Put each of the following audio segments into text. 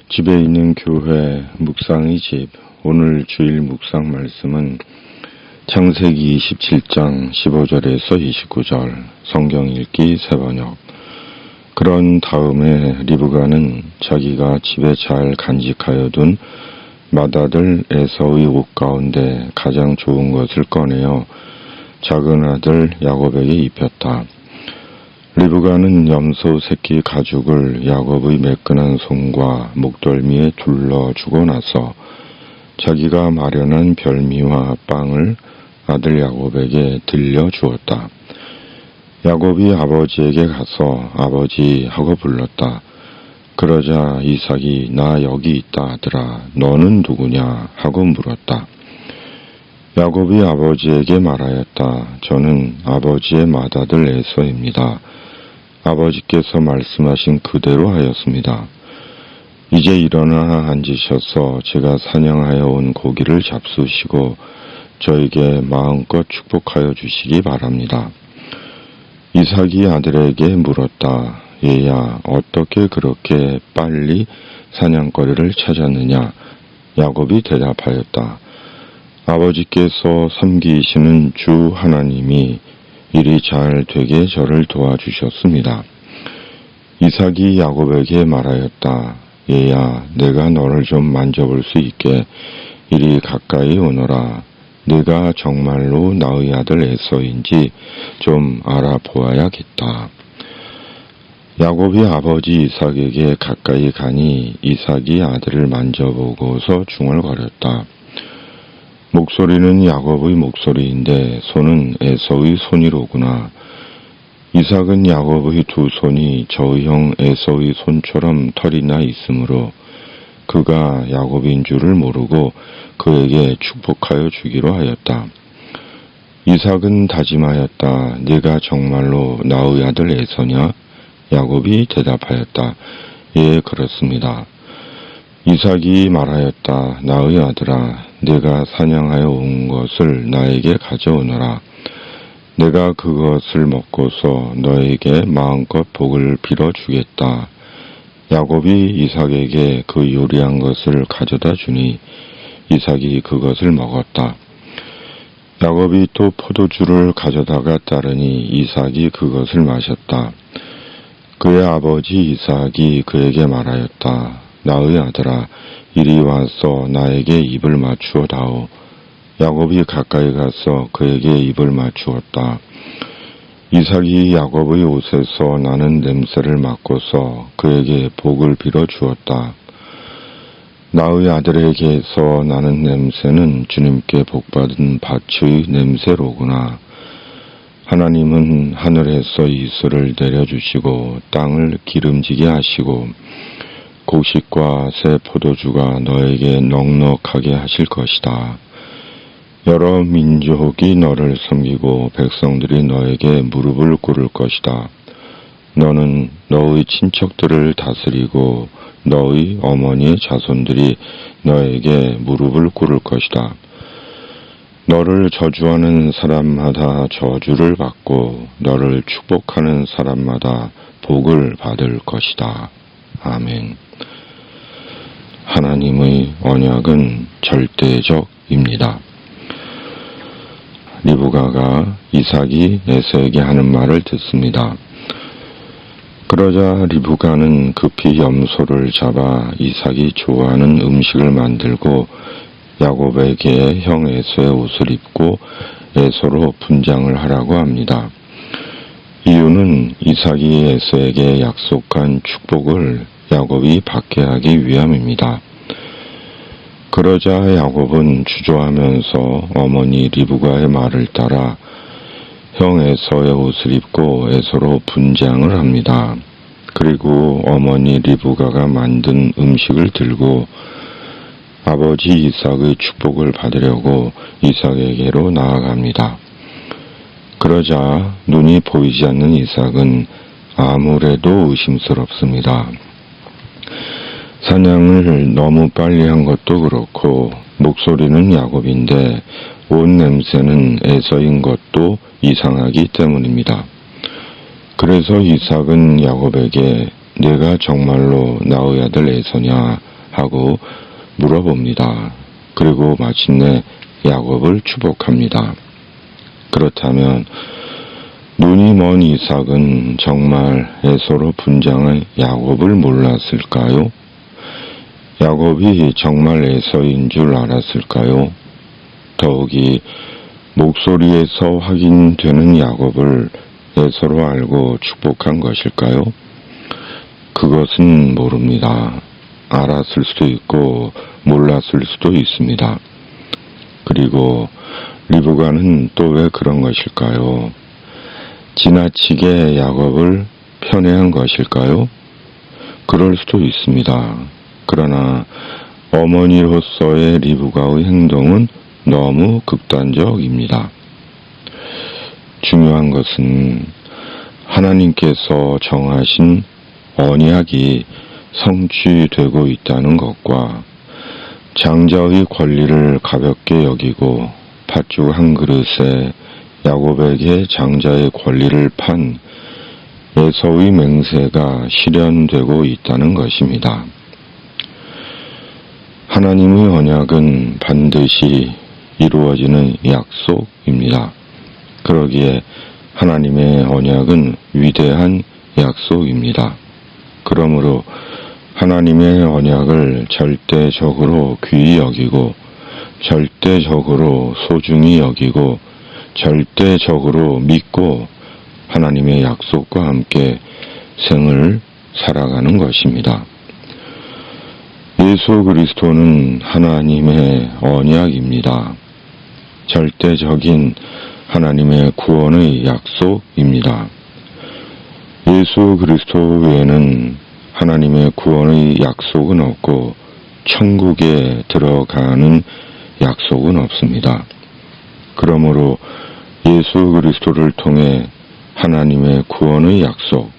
집에 있는 교회 묵상의 집. 오늘 주일 묵상 말씀은 창세기 27장 15절에서 29절 성경 읽기 새번역. 그런 다음에 리브가는 자기가 집에 잘 간직하여 둔 맏아들 에서의 옷 가운데 가장 좋은 것을 꺼내어 작은 아들 야곱에게 입혔다. 리브가는 염소 새끼 가죽을 야곱의 매끈한 손과 목덜미에 둘러주고 나서 자기가 마련한 별미와 빵을 아들 야곱에게 들려주었다. 야곱이 아버지에게 가서 아버지 하고 불렀다. 그러자 이삭이 나 여기 있다 아들아 너는 누구냐 하고 물었다. 야곱이 아버지에게 말하였다. 저는 아버지의 맏아들 에서입니다. 아버지께서 말씀하신 그대로 하였습니다. 이제 일어나 앉으셔서 제가 사냥하여 온 고기를 잡수시고 저에게 마음껏 축복하여 주시기 바랍니다. 이삭이 아들에게 물었다. 얘야 어떻게 그렇게 빨리 사냥거리를 찾았느냐? 야곱이 대답하였다. 아버지께서 섬기시는 주 하나님이 일이 잘 되게 저를 도와주셨습니다. 이삭이 야곱에게 말하였다. 얘야 내가 너를 좀 만져볼 수 있게 이리 가까이 오너라. 네가 정말로 나의 아들 에서인지 좀 알아보아야겠다. 야곱이 아버지 이삭에게 가까이 가니 이삭이 아들을 만져보고서 중얼거렸다. 목소리는 야곱의 목소리인데 손은 에서의 손이로구나. 이삭은 야곱의 두 손이 저의 형 에서의 손처럼 털이나 있으므로 그가 야곱인 줄을 모르고 그에게 축복하여 주기로 하였다. 이삭은 다짐하였다. 네가 정말로 나의 아들 에서냐? 야곱이 대답하였다. 예, 그렇습니다. 이삭이 말하였다. 나의 아들아, 내가 사냥하여 온 것을 나에게 가져오너라. 내가 그것을 먹고서 너에게 마음껏 복을 빌어주겠다. 야곱이 이삭에게 그 요리한 것을 가져다 주니 이삭이 그것을 먹었다. 야곱이 또 포도주를 가져다가 따르니 이삭이 그것을 마셨다. 그의 아버지 이삭이 그에게 말하였다. 나의 아들아, 이리 와서 나에게 입을 맞추어 다오. 야곱이 가까이 가서 그에게 입을 맞추었다. 이삭이 야곱의 옷에서 나는 냄새를 맡고서 그에게 복을 빌어 주었다. 나의 아들에게서 나는 냄새는 주님께 복받은 밭의 냄새로구나. 하나님은 하늘에서 이슬을 내려주시고 땅을 기름지게 하시고 곡식과 새 포도주가 너에게 넉넉하게 하실 것이다. 여러 민족이 너를 섬기고 백성들이 너에게 무릎을 꿇을 것이다. 너는 너의 친척들을 다스리고 너의 어머니의 자손들이 너에게 무릎을 꿇을 것이다. 너를 저주하는 사람마다 저주를 받고 너를 축복하는 사람마다 복을 받을 것이다. 아멘. 하나님의 언약은 절대적입니다. 리브가가 이삭이 에서에게 하는 말을 듣습니다. 그러자 리브가는 급히 염소를 잡아 이삭이 좋아하는 음식을 만들고 야곱에게 형 에서의 옷을 입고 에서로 분장을 하라고 합니다. 이유는 이삭이 에서에게 약속한 축복을 야곱이 받게 하기 위함입니다. 그러자 야곱은 주저하면서 어머니 리브가의 말을 따라 형 에서의 옷을 입고 에서로 분장을 합니다. 그리고 어머니 리브가가 만든 음식을 들고 아버지 이삭의 축복을 받으려고 이삭에게로 나아갑니다. 그러자 눈이 보이지 않는 이삭은 아무래도 의심스럽습니다. 사냥을 너무 빨리 한 것도 그렇고 목소리는 야곱인데 옷 냄새는 에서인 것도 이상하기 때문입니다. 그래서 이삭은 야곱에게 내가 정말로 나의 아들 에서냐 하고 물어봅니다. 그리고 마침내 야곱을 축복합니다. 그렇다면 눈이 먼 이삭은 정말 에서로 분장한 야곱을 몰랐을까요? 야곱이 정말 에서인 줄 알았을까요? 더욱이 목소리에서 확인되는 야곱을 에서로 알고 축복한 것일까요? 그것은 모릅니다. 알았을 수도 있고 몰랐을 수도 있습니다. 그리고 리브가는 또 왜 그런 것일까요? 지나치게 야곱을 편애한 것일까요? 그럴 수도 있습니다. 그러나 어머니로서의 리브가의 행동은 너무 극단적입니다. 중요한 것은 하나님께서 정하신 언약이 성취되고 있다는 것과 장자의 권리를 가볍게 여기고 팥죽 한 그릇에 야곱에게 장자의 권리를 판 에서의 맹세가 실현되고 있다는 것입니다. 하나님의 언약은 반드시 이루어지는 약속입니다. 그러기에 하나님의 언약은 위대한 약속입니다. 그러므로 하나님의 언약을 절대적으로 귀히 여기고 절대적으로 소중히 여기고 절대적으로 믿고 하나님의 약속과 함께 생을 살아가는 것입니다. 예수 그리스도는 하나님의 언약입니다. 절대적인 하나님의 구원의 약속입니다. 예수 그리스도 외에는 하나님의 구원의 약속은 없고 천국에 들어가는 약속은 없습니다. 그러므로 예수 그리스도를 통해 하나님의 구원의 약속,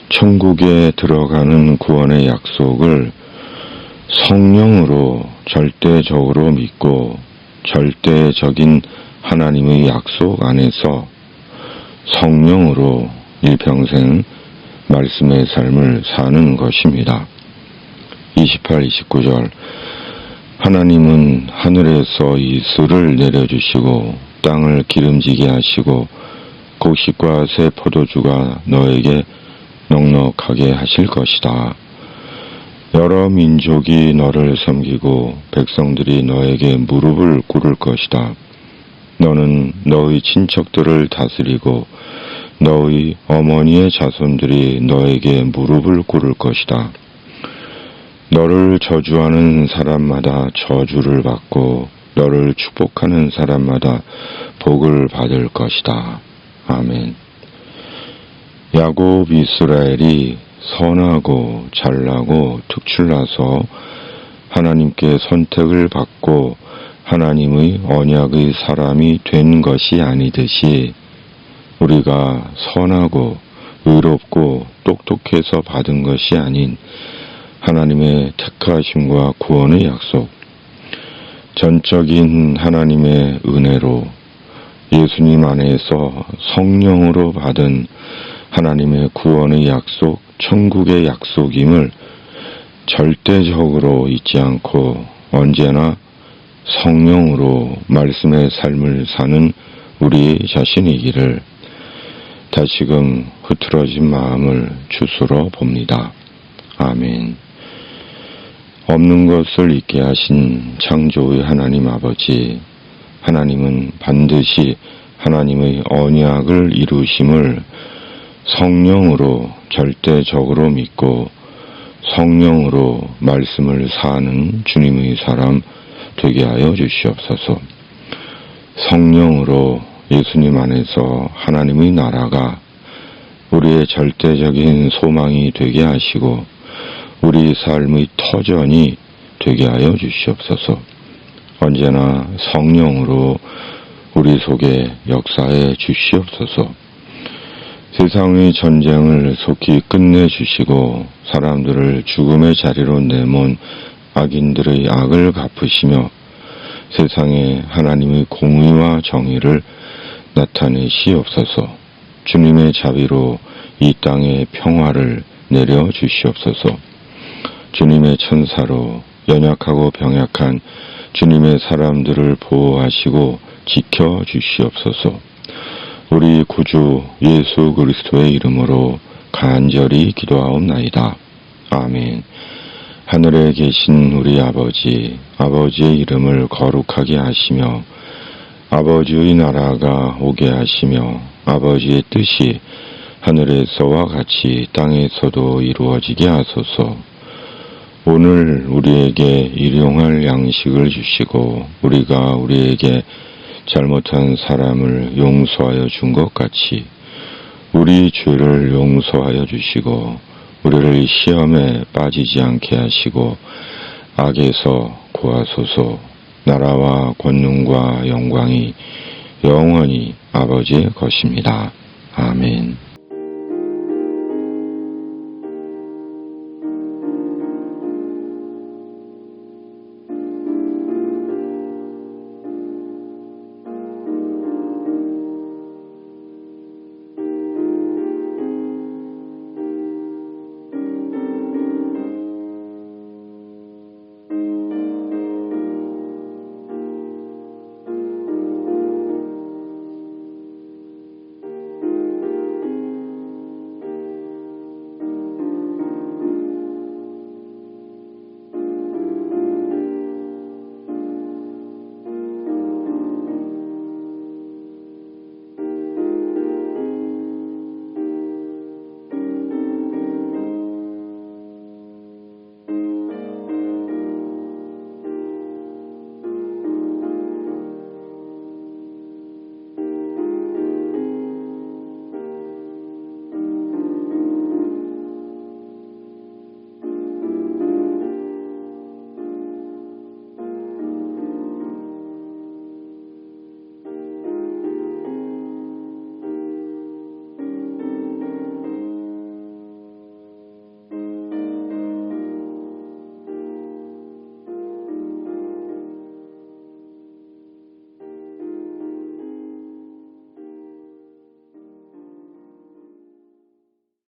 천국에 들어가는 구원의 약속을 성령으로 절대적으로 믿고 절대적인 하나님의 약속 안에서 성령으로 일평생 말씀의 삶을 사는 것입니다. 28, 29절 하나님은 하늘에서 이슬을 내려주시고 땅을 기름지게 하시고 곡식과 새 포도주가 너에게 넉넉하게 하실 것이다. 여러 민족이 너를 섬기고 백성들이 너에게 무릎을 꿇을 것이다. 너는 너의 친척들을 다스리고 너의 어머니의 자손들이 너에게 무릎을 꿇을 것이다. 너를 저주하는 사람마다 저주를 받고 너를 축복하는 사람마다 복을 받을 것이다. 아멘. 야곱 이스라엘이 선하고 잘나고 특출나서 하나님께 선택을 받고 하나님의 언약의 사람이 된 것이 아니듯이 우리가 선하고 의롭고 똑똑해서 받은 것이 아닌 하나님의 택하심과 구원의 약속, 전적인 하나님의 은혜로 예수님 안에서 성령으로 받은 하나님의 구원의 약속, 천국의 약속임을 절대적으로 잊지 않고 언제나 성령으로 말씀의 삶을 사는 우리 자신이기를 다시금 흐트러진 마음을 주스러 봅니다. 아멘. 없는 것을 있게 하신 창조의 하나님 아버지, 하나님은 반드시 하나님의 언약을 이루심을 성령으로 절대적으로 믿고 성령으로 말씀을 사는 주님의 사람 되게 하여 주시옵소서. 성령으로 예수님 안에서 하나님의 나라가 우리의 절대적인 소망이 되게 하시고 우리 삶의 터전이 되게 하여 주시옵소서. 언제나 성령으로 우리 속에 역사해 주시옵소서. 세상의 전쟁을 속히 끝내주시고 사람들을 죽음의 자리로 내몬 악인들의 악을 갚으시며 세상에 하나님의 공의와 정의를 나타내시옵소서. 주님의 자비로 이 땅에 평화를 내려 주시옵소서. 주님의 천사로 연약하고 병약한 주님의 사람들을 보호하시고 지켜주시옵소서. 우리 구주 예수 그리스도의 이름으로 간절히 기도하옵나이다. 아멘. 하늘에 계신 우리 아버지, 아버지의 이름을 거룩하게 하시며 아버지의 나라가 오게 하시며 아버지의 뜻이 하늘에서와 같이 땅에서도 이루어지게 하소서. 오늘 우리에게 일용할 양식을 주시고 우리가 우리에게 잘못한 사람을 용서하여 준 것 같이 우리 죄를 용서하여 주시고 우리를 시험에 빠지지 않게 하시고 악에서 구하소서. 나라와 권능과 영광이 영원히 아버지의 것입니다. 아멘.